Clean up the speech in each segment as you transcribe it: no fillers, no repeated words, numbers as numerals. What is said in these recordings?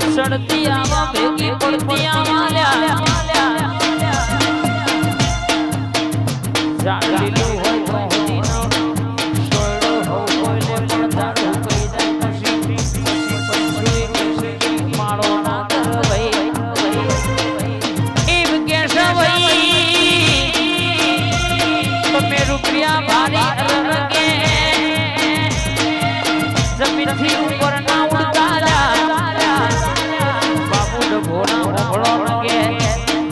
સડતી આવા ભેગી પડતી આવા જાગેલું હોય તો હોતી ના સોયડો હો કોઈને પણ દાડો કહી જાય પછી પંચુએ માળો ના કર ભાઈ એમ કેશે ભાઈ તમે રૂપિયા ભારી અલગે જમીનથી ઉપર ના ઉડતા બાબુ ડભોના હોબળો લગે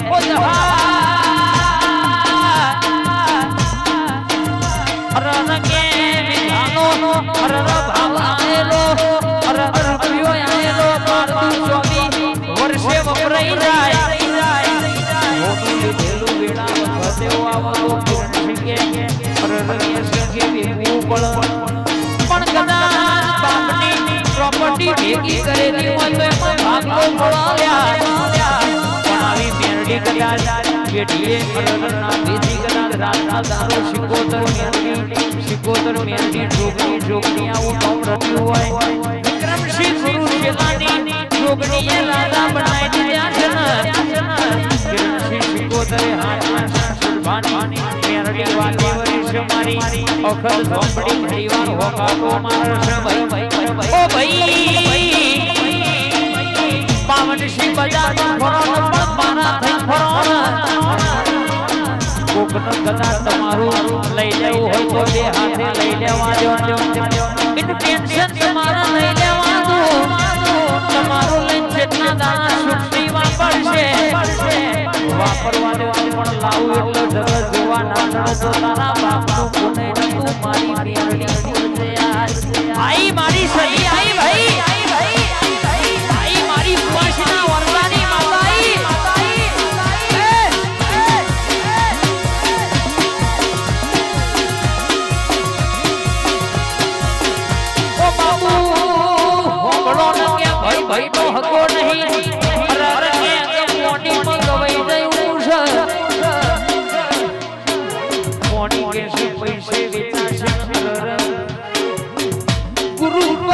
ઓ જહા અરનકે વિધાનો અરર ભાવ આયેલો અરર રૂપિયો આયેલો પારતું 24 વર્ષે વપરાઈ જાય મોટું લીધેલું વેળા વખતે આવો કિરણ કે અરર કે બેવું પળ પણ કદાચ બાપની પ્રોપર્ટી ભેગી કરેલી હોય તો ભાગલો મળ્યા પણ આવી મેરડી કદાચ બેટીએ અરરના બીજી કદાચ રાતના દારો શિકોતર મેરડી જોગણી આવું નામ રચ્યું હોય વિક્રમસિંહ ગુરુ શેલાની જોગણીએ રાજા બનાવી દીધા છે કિરણસિંહ શિકોતરે હાથમાં સુરભાની મેરડી વાલી વરિષ્ઠ મારી અખર ઝોપડી ઘડીવાર હોકાકો મારશે ભાઈ ઓ ભાઈ પાવન શ્રી બજાનો ફરોનો પણ મારા થઈ ફરોનો કોકનો કદાચ તમારું લઈ લેવું હોય તો બે હાથે લઈ લેવા જો ઇન્ટેન્શન તમારા લઈ લેવાનું તમારું લઈને જેટલા દાણા સુખી વાપરશે વાપરવા દેવાનું પણ લાવું એટલો જગત જોવા ના નડે તો તારા બાપનું પુણે તું મારી મેરડી આઈ મારી સહી આઈ ભાઈ આઈ મારી પુવાસના વરદાની માતાઈ ઓ બાબુ હોબળો ન કે ભાઈ તો હકો નહીં અરે કે મોટી મંગવાઈ જયું છે મોટી કે છે પૈસે વેચાશે ગુરુ પર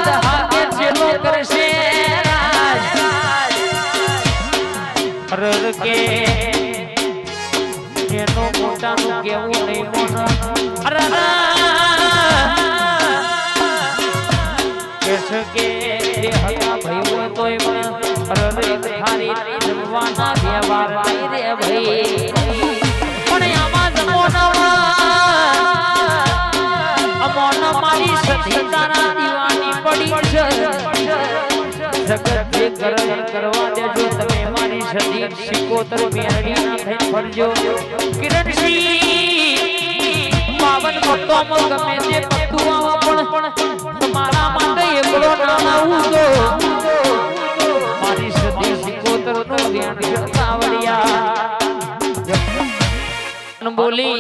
દહાકે જેલો કરશે અરર કે એનો મોટાનું કેવું નહીં મોન અરર કેસે કે રે હતા ભાઈ હોય તોય પણ અરર ખારી જમવાના વ્યવહાર રે ભાઈ પણ આમાં જમોના મારી સતી તારા દીવાની પડી છે જગત જે કરવા દેજો તમે મારી સતી શિકોતર મેરડી ના થઈ ફરજો કિરણસિંહ પાવન ભક્તોમાં ગમે તે પત્તુ આવા પણ તમારા માટે એકલો ના આવું તો મારી સતી શિકોતર નું જ્ઞાન કરતા આવડ્યા બોલી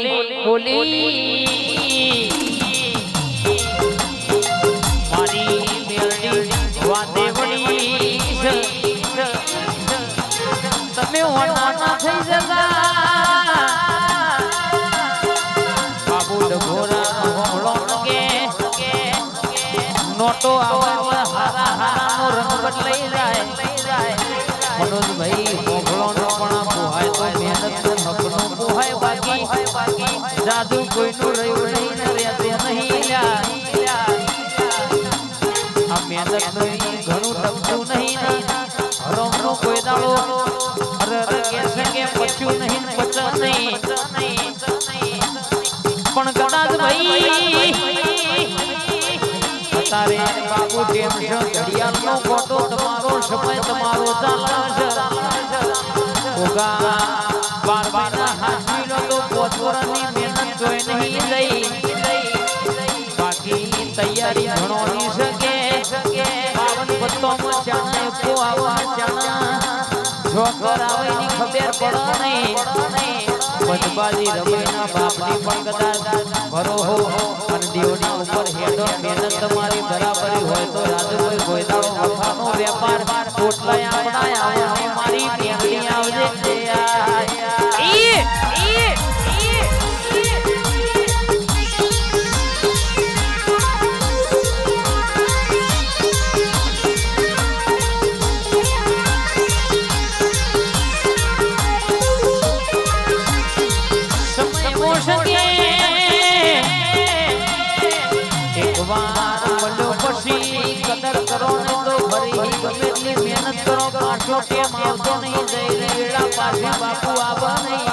તમે હોના થઈ જતા બાબુ ડભોરા હોમળો કે નોટો આવા હારાનો રંગ બદલાઈ જાય મનોજભાઈ હોમળો નો પણ પોહાય તો મહેનત હકનો પોહાય બાકી જાદુ કોઈનું રહ્યું નહીં ને રહેતે નહીં આ મહેનત ઘણું ટપતું નહીં હરોમનો કોઈ દાડો અરર કેસે કે પચ્યું નહીં પચા નહીં પણ કદાચ ભાઈ તારે બાબુ ટેન્શન ઘડિયાળનો ખોટો તમારો સમય તમારો ચાલે ઓગા બાર હાજરીનો તો પોતવરની મહેનત જોઈ નહીં લઈ બાકી તૈયારી ઘણોની શકે બાવન પત્તોમાં ચાણા એકો આવા ચાણા જો કરાવેની ખબર પડે નહીં બજબાજી રમેના બાપની પણ કદાચ ભરો હો અને દેવની ઉપર હેડો મહેનત તમારી બરાબરી હોય તો રાજુભાઈ ગોયદાનો મફાનો વેપાર ટોટલા આપણા આવે મારી મેમરી આવજે મળ્યો પછી કદર કરો ને તો ફરી ગમે એટલી મહેનત કરો પાછો કેમ આવતો નહીં જઈને વેળા પાસે બાપુ આવા નહીં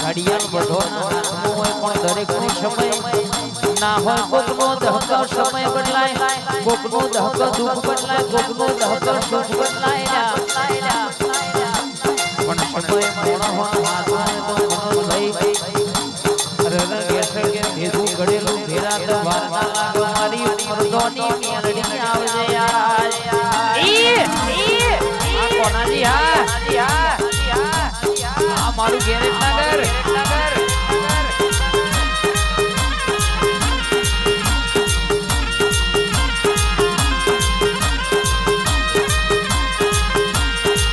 ઘડિયાળ બધોના હાથમાં હોય પણ દરેકનો સમય ના હોય કોકનો દહકો સમય બદલાય કોકનો દહકો દુઃખ બદલાય કોકનો દહકો સુખ બદલાય પણ સમય મોણો હોય હાથમાં તો મોણો ભાઈ રર કેસે કે ભેગું ગળેલું ભેરા તો વારના લાગો મારી મરદોની મેલડી આવજે યાર આ કોનાજી હા મારું ગેરેજ નગર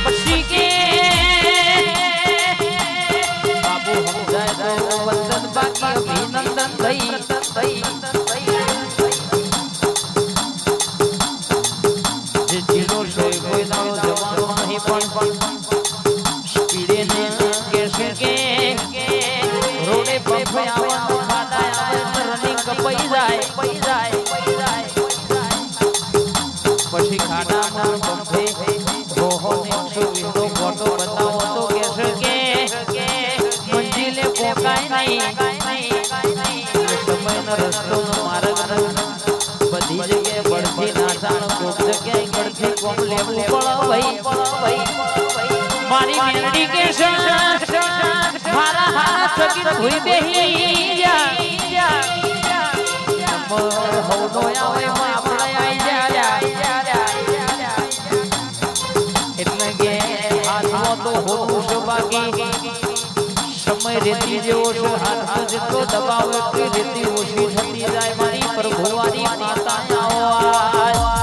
પછી કે બાબુ સમજાય તો વંદન બાકી અભિનંદન થઈ જે જીરો છે કોઈ દાડો જવાનો નહીં પણ સ્પીડે ને કેસે કે રોડે પંપે આવવાનું ખાડા આવે રનિંગ કપાઈ જાય પછી ખાડામાં પંપે રોહો ને સુવિધો ફોટો બતાવો તો કેસે કે મંજિલે પોકાય નહીં સમયનો રસ્તો માર્ગ બધી જગ્યાએ બળથી નાચાણ કોક જગ્યાએ ગળથી કોમ લેવું ભાઈ મારી મેલડી કે મારા હાથ થકી ભૂઈ બેહી જા હવનો આવે આપણે આઈ જા એટલે કે હાથમાં તો હોતું છે બાકી સમય રેતી જેવો છે હાથમાં જેટલો દબાવ એટલી રેતી ઓછી થતી જાય મારી પ્રભુવારી માતા આવો